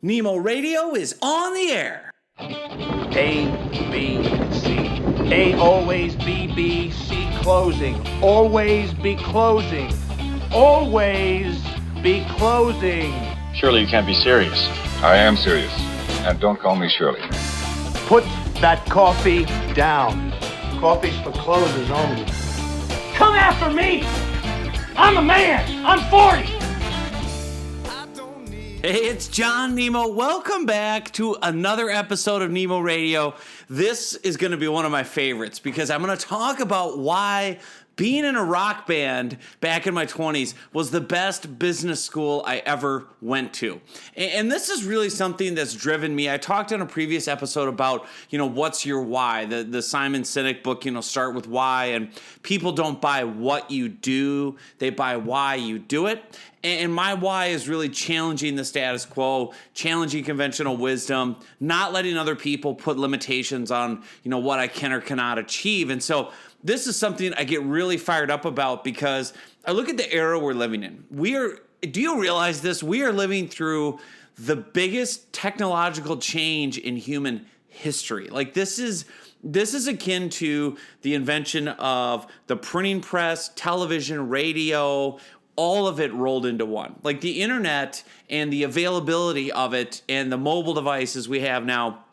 Nemo Radio is on the air. A, B, C. A, always, B, B, C, closing. Always be closing. Always be closing. Surely you can't be serious. I am serious. And don't call me Shirley. Put that coffee down. Coffee's for closers only. Come after me! I'm a man! I'm 40! Hey, it's John Nemo. Welcome back to another episode of Nemo Radio. This is going to be one of my favorites because I'm going to talk about why being in a rock band back in my 20s was the best business school I ever went to. And this is really something that's driven me. I talked in a previous episode about, what's your why? The Simon Sinek book, Start With Why. And people don't buy what you do, they buy why you do it. And my why is really challenging the status quo, challenging conventional wisdom, not letting other people put limitations on, what I can or cannot achieve. And so this is something I get really fired up about because I look at the era we're living in. Do you realize this? We are living through the biggest technological change in human history. Like this is akin to the invention of the printing press, television, radio, all of it rolled into one. Like the internet and the availability of it and the mobile devices we have now,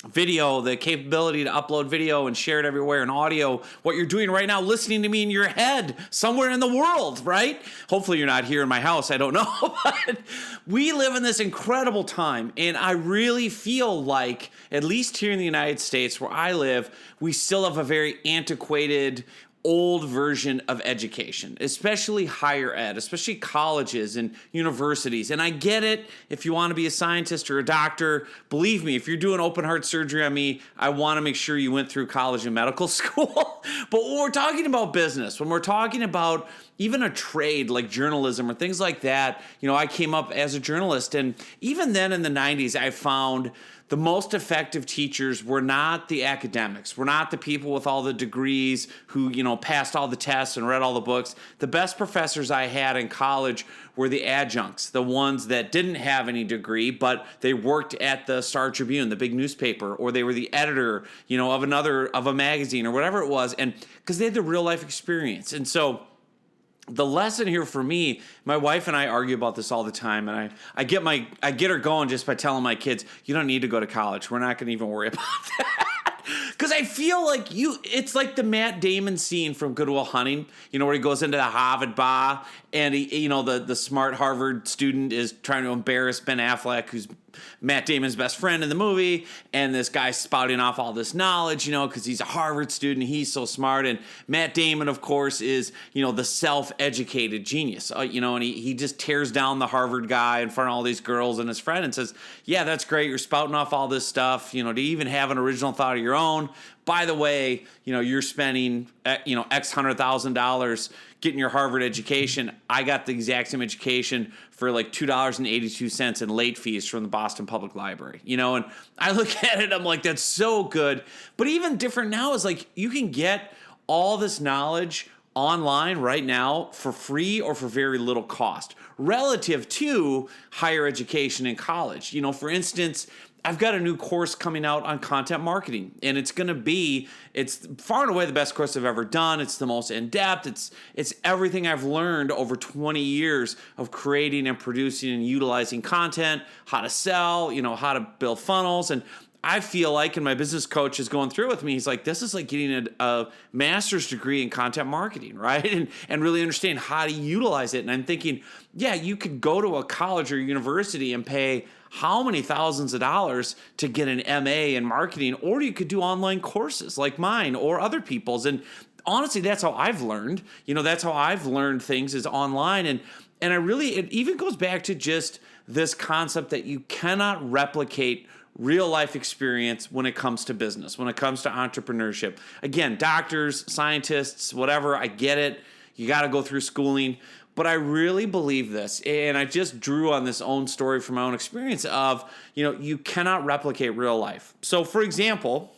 video, the capability to upload video and share it everywhere, and audio, what you're doing right now, listening to me in your head somewhere in the world, right? Hopefully you're not here in my house, I don't know, but we live in this incredible time, and I really feel like, at least here in the United States where I live, we still have a very antiquated, old version of education, especially higher ed, especially colleges and universities. And I get it. If you want to be a scientist or a doctor, believe me, if you're doing open heart surgery on me, I want to make sure you went through college and medical school. But when we're talking about business, when we're talking about even a trade like journalism or things like that, I came up as a journalist. And even then in the 90s, I found the most effective teachers were not the academics, were not the people with all the degrees who, passed all the tests and read all the books. The best professors I had in college were the adjuncts, the ones that didn't have any degree, but they worked at the Star Tribune, the big newspaper, or they were the editor, of a magazine or whatever it was, and because they had the real life experience. And so the lesson here for me, my wife and I argue about this all the time, and I get her going just by telling my kids, you don't need to go to college. We're not going to even worry about that. Because I feel like it's like the Matt Damon scene from Good Will Hunting, where he goes into the Harvard bar and the smart Harvard student is trying to embarrass Ben Affleck, who's Matt Damon's best friend in the movie, and this guy's spouting off all this knowledge, because he's a Harvard student, he's so smart, and Matt Damon, of course, is, the self-educated genius, and he just tears down the Harvard guy in front of all these girls and his friend and says, yeah, that's great, you're spouting off all this stuff, do you even have an original thought of your own? By the way, you're spending, X $100,000 getting your Harvard education. I got the exact same education for like $2.82 in late fees from the Boston Public Library, and I look at it, I'm like, that's so good. But even different now is like, you can get all this knowledge online right now for free or for very little cost relative to higher education in college. For instance, I've got a new course coming out on content marketing, and it's far and away the best course I've ever done. It's the most in-depth. It's everything I've learned over 20 years of creating and producing and utilizing content, how to sell, how to build funnels. And I feel like, and my business coach is going through with me, he's like, this is like getting a master's degree in content marketing, right? And really understand how to utilize it. And I'm thinking, yeah, you could go to a college or university and pay how many thousands of dollars to get an MA in marketing, or you could do online courses like mine or other people's. And honestly, that's how I've learned. That's how I've learned things is online. And it even goes back to just this concept that you cannot replicate real life experience when it comes to business, when it comes to entrepreneurship. Again, doctors, scientists, whatever, I get it. You got to go through schooling. but I really believe this. And I just drew on this own story from my own experience of, you cannot replicate real life. So for example,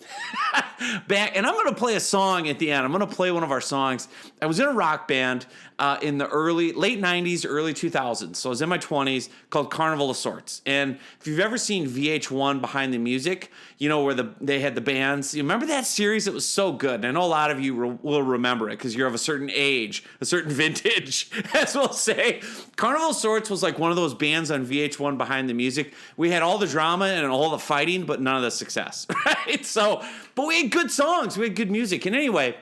and I'm going to play a song at the end. I'm going to play one of our songs. I was in a rock band in the late 90s, early 2000s. So I was in my 20s, called Carnival of Sorts. And if you've ever seen VH1 Behind the Music, where they had the bands. You remember that series? It was so good. And I know a lot of you will remember it because you're of a certain age, a certain vintage, as we'll say. Carnival of Sorts was like one of those bands on VH1 Behind the Music. We had all the drama and all the fighting, but none of the success, right? But we had good songs. We had good music. And anyway,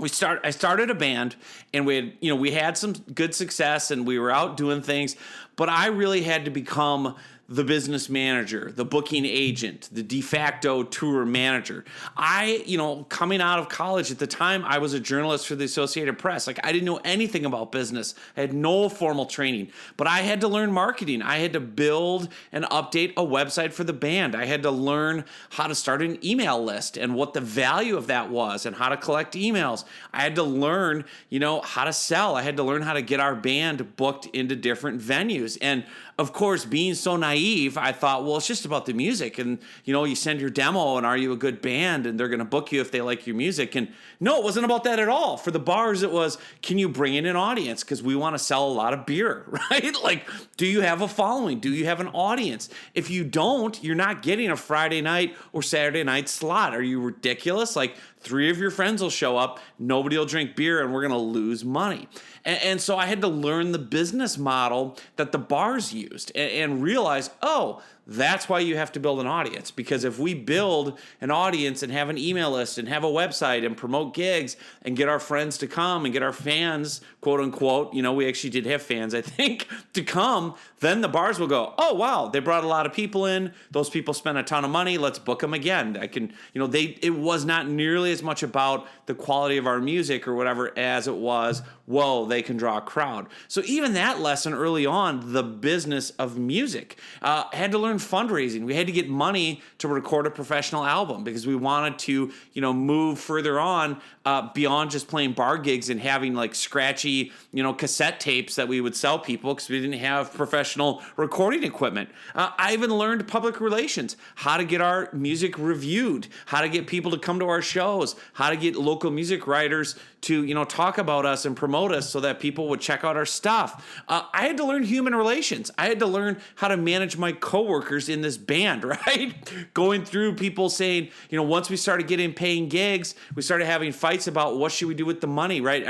I started a band, and we had some good success, and we were out doing things, but I really had to become the business manager, the booking agent, the de facto tour manager. Coming out of college at the time, I was a journalist for the Associated Press. Like, I didn't know anything about business. I had no formal training, but I had to learn marketing. I had to build and update a website for the band. I had to learn how to start an email list and what the value of that was and how to collect emails. I had to learn, how to sell. I had to learn how to get our band booked into different venues. And of course, being so naive, I thought, well, it's just about the music. And, you send your demo and are you a good band? And they're going to book you if they like your music. And no, it wasn't about that at all. For the bars, it was, can you bring in an audience? Because we want to sell a lot of beer, right? Like, do you have a following? Do you have an audience? If you don't, you're not getting a Friday night or Saturday night slot. Are you ridiculous? Like, 3 of your friends will show up, nobody will drink beer, and we're going to lose money. And so I had to learn the business model that the bars used and realize, oh, that's why you have to build an audience. Because if we build an audience and have an email list and have a website and promote gigs and get our friends to come and get our fans, quote unquote, we actually did have fans, I think, to come, then the bars will go, oh, wow, they brought a lot of people in. Those people spent a ton of money. Let's book them again. It was not nearly as much about the quality of our music or whatever as it was, whoa, they can draw a crowd. So even that lesson early on, the business of music, had to learn fundraising. We had to get money to record a professional album because we wanted to, move further on beyond just playing bar gigs and having like scratchy, cassette tapes that we would sell people because we didn't have professional recording equipment. I even learned public relations, how to get our music reviewed, how to get people to come to our shows, how to get local music writers to, talk about us and promote us so that people would check out our stuff. I had to learn human relations. I had to learn how to manage my coworkers in this band, right? Going through people saying, once we started getting paying gigs, we started having fights about what should we do with the money, right?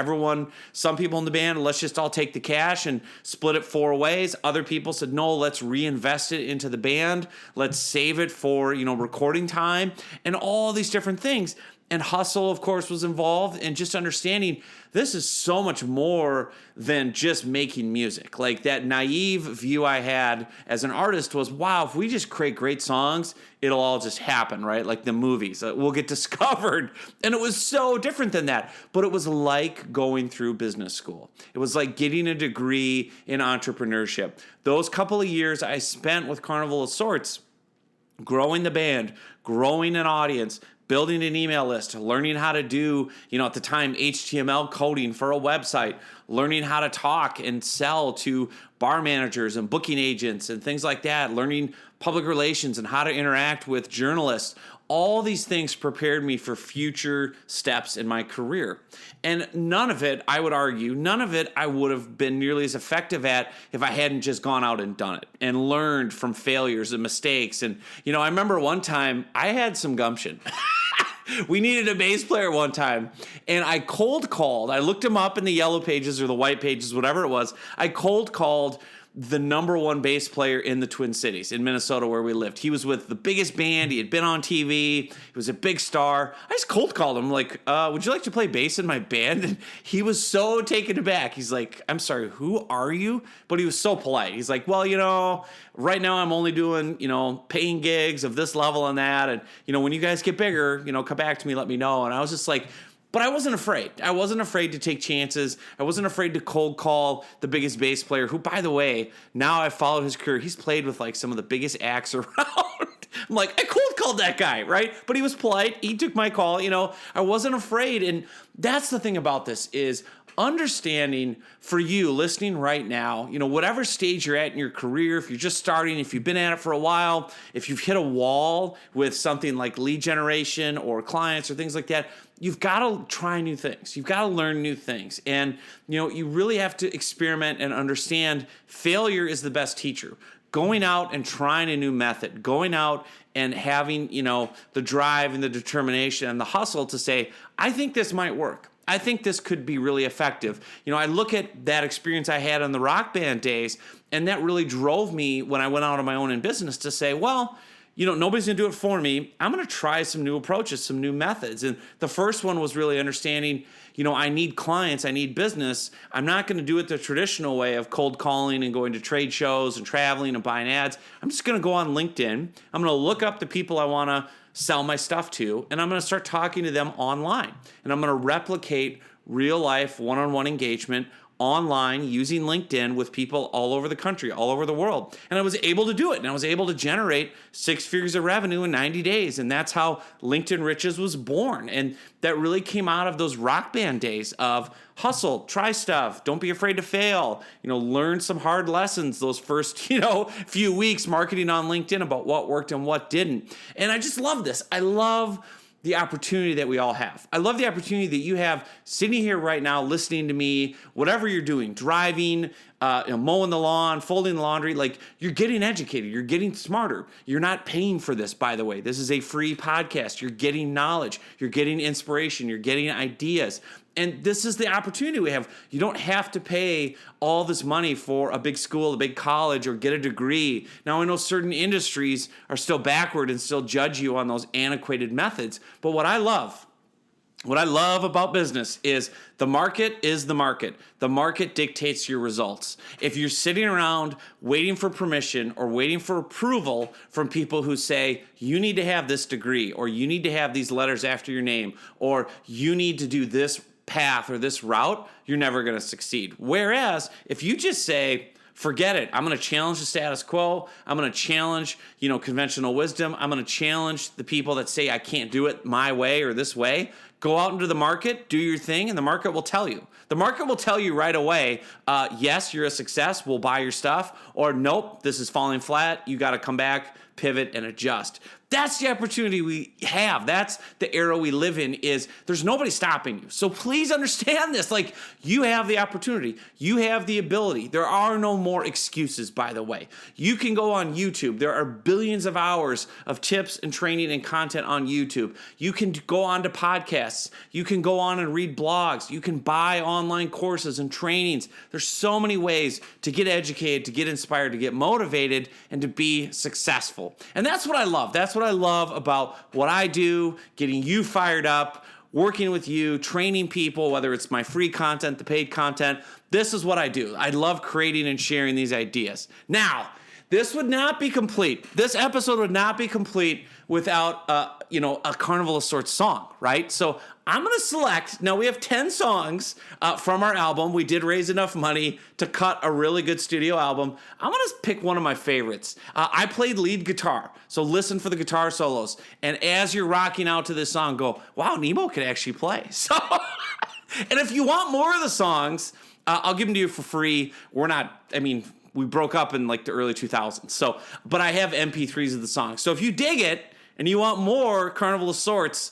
Some people in the band, let's just all take the cash and split it 4 ways. Other people said, no, let's reinvest it into the band. Let's save it for, recording time and all these different things. And hustle, of course, was involved, and just understanding this is so much more than just making music. Like, that naive view I had as an artist was, wow, if we just create great songs, it'll all just happen, right? Like the movies, we'll get discovered. And it was so different than that. But it was like going through business school. It was like getting a degree in entrepreneurship. Those couple of years I spent with Carnival of Sorts, growing the band, growing an audience, building an email list, learning how to do, at the time, HTML coding for a website, learning how to talk and sell to bar managers and booking agents and things like that, learning public relations and how to interact with journalists. All these things prepared me for future steps in my career. And none of it, I would argue, I would have been nearly as effective at if I hadn't just gone out and done it and learned from failures and mistakes. And, I remember one time I had some gumption. We needed a bass player one time, and I cold called. I looked him up in the yellow pages or the white pages, whatever it was. I cold called the number 1 bass player in the Twin Cities in Minnesota where we lived. He was with the biggest band. He had been on TV. He was a big star. I just cold called him like, would you like to play bass in my band? And he was so taken aback. He's like, I'm sorry, who are you? But he was so polite. He's like, well, right now I'm only doing, paying gigs of this level and that. And, when you guys get bigger, come back to me, let me know. And I was just like, but I wasn't afraid. I wasn't afraid to take chances. I wasn't afraid to cold call the biggest bass player, who, by the way, now I've followed his career. He's played with like some of the biggest acts around. I'm like, I cold called that guy, right? But he was polite. He took my call. I wasn't afraid. And that's the thing about this is understanding for you listening right now, whatever stage you're at in your career, if you're just starting, if you've been at it for a while, if you've hit a wall with something like lead generation or clients or things like that, you've got to try new things. You've got to learn new things. And, you really have to experiment and understand failure is the best teacher. Going out and trying a new method, going out and having, the drive and the determination and the hustle to say, I think this might work. I think this could be really effective. I look at that experience I had on the Rock Band days, and that really drove me when I went out on my own in business to say, well, nobody's going to do it for me. I'm going to try some new approaches, some new methods. And the first one was really understanding, I need clients, I need business. I'm not going to do it the traditional way of cold calling and going to trade shows and traveling and buying ads. I'm just going to go on LinkedIn. I'm going to look up the people I want to sell my stuff to, and I'm going to start talking to them online. And I'm going to replicate real life one-on-one engagement online using LinkedIn with people all over the country, all over the world. And I was able to do it. And I was able to generate 6 figures of revenue in 90 days. And that's how LinkedIn Riches was born. And that really came out of those Rock Band days of hustle, try stuff, don't be afraid to fail, learn some hard lessons those first, few weeks marketing on LinkedIn about what worked and what didn't. And I just love this. I love the opportunity that we all have. I love the opportunity that you have sitting here right now, listening to me, whatever you're doing, driving, mowing the lawn, folding the laundry, like you're getting educated, you're getting smarter. You're not paying for this, by the way. This is a free podcast. You're getting knowledge, you're getting inspiration, you're getting ideas. And this is the opportunity we have. You don't have to pay all this money for a big school, a big college, or get a degree. Now, I know certain industries are still backward and still judge you on those antiquated methods. But what I love about business is the market is the market. The market dictates your results. If you're sitting around waiting for permission or waiting for approval from people who say, you need to have this degree, or you need to have these letters after your name, or you need to do this path or this route, you're never going to succeed. Whereas if you just say, forget it, I'm going to challenge the status quo, I'm going to challenge, conventional wisdom, I'm going to challenge the people that say I can't do it my way or this way, go out into the market, do your thing, and the market will tell you. The market will tell you right away, yes, you're a success, we'll buy your stuff, or nope, this is falling flat, you got to come back, pivot, and adjust. That's the opportunity we have. That's the era we live in, is there's nobody stopping you. So please understand this. Like, you have the opportunity. You have the ability. There are no more excuses, by the way. You can go on YouTube. There are billions of hours of tips and training and content on YouTube. You can go on to podcasts. You can go on and read blogs. You can buy online courses and trainings. There's so many ways to get educated, to get inspired, to get motivated, and to be successful. And that's what I love. That's what I love about what I do, getting you fired up, working with you, training people, whether it's my free content, the paid content. This is what I do. I love creating and sharing these ideas. Now, this would not be complete. This episode would not be complete without, a Carnival of Sorts song, right? So I'm going to select, now we have 10 songs from our album. We did raise enough money to cut a really good studio album. I'm going to pick one of my favorites. I played lead guitar, so listen for the guitar solos. And as you're rocking out to this song, go, wow, Nemo can actually play. So, and if you want more of the songs, I'll give them to you for free. We broke up in like the early 2000s. So, but I have MP3s of the song. So if you dig it and you want more Carnival of Sorts,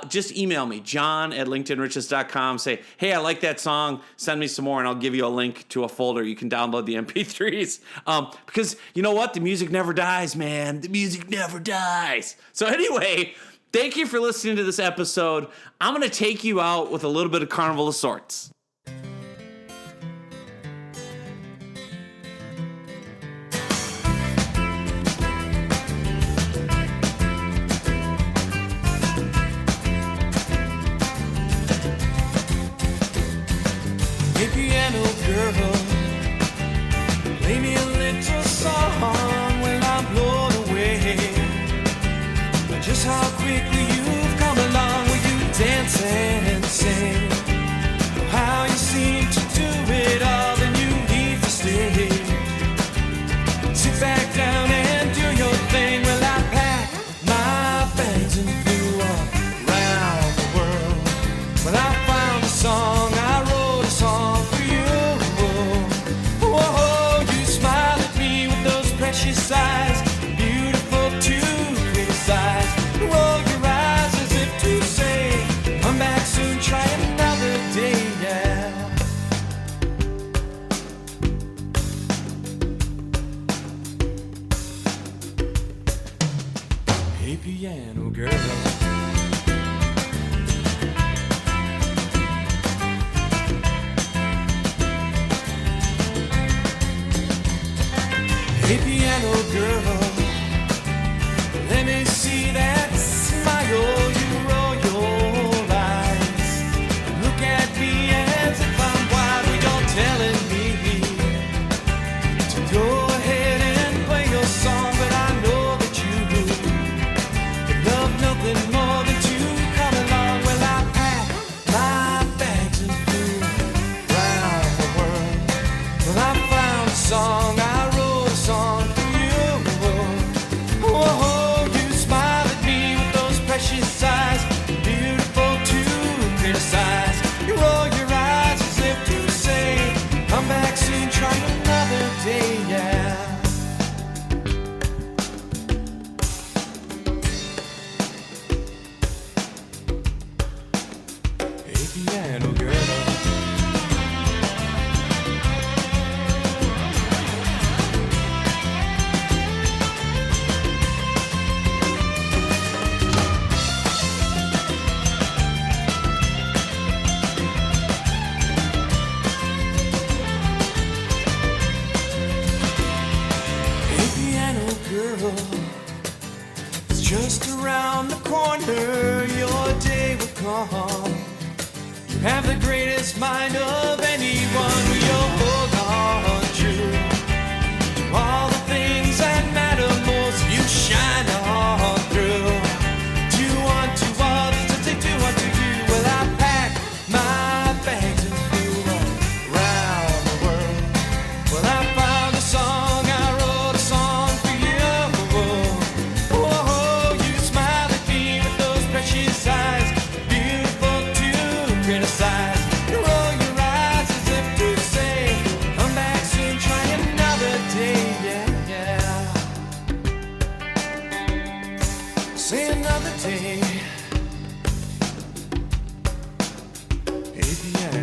just email me, john@linkedinriches.com. Say, hey, I like that song. Send me some more, and I'll give you a link to a folder. You can download the MP3s. Because you know what? The music never dies, man. The music never dies. So anyway, thank you for listening to this episode. I'm going to take you out with a little bit of Carnival of Sorts. Girl, play me a little song when I'm blown away. Just how quickly you've come along. Will you dance and sing? How piano girl. Hey piano girl, let me see that smile. You roll your eyes, look at me as if I'm wild. Well, you're telling me to go ahead and play your song, but I know that you love nothing more than to come along. Well, I packed my bags and flew round the world. Well, I found a song, I wrote a song for you. Oh, you smile at me with those precious eyes, beautiful to criticize. You roll your eyes as if to say, come back soon, try another day, yeah. Hey, piano girl. Hey, piano girl, it's just around the corner. Your day will come. You have the greatest mind of anyone. You'll hold on true to all the things that matter most. You shine on through. Do unto others as they do unto you. Well, I packed my bags and flew around the world. Well, I found a song, I wrote a song for you. Oh, you smile at me with those precious eyes, beautiful to criticize. You roll your eyes as if to say, come back soon, try another day, yeah, yeah. Say another day. Hey, piano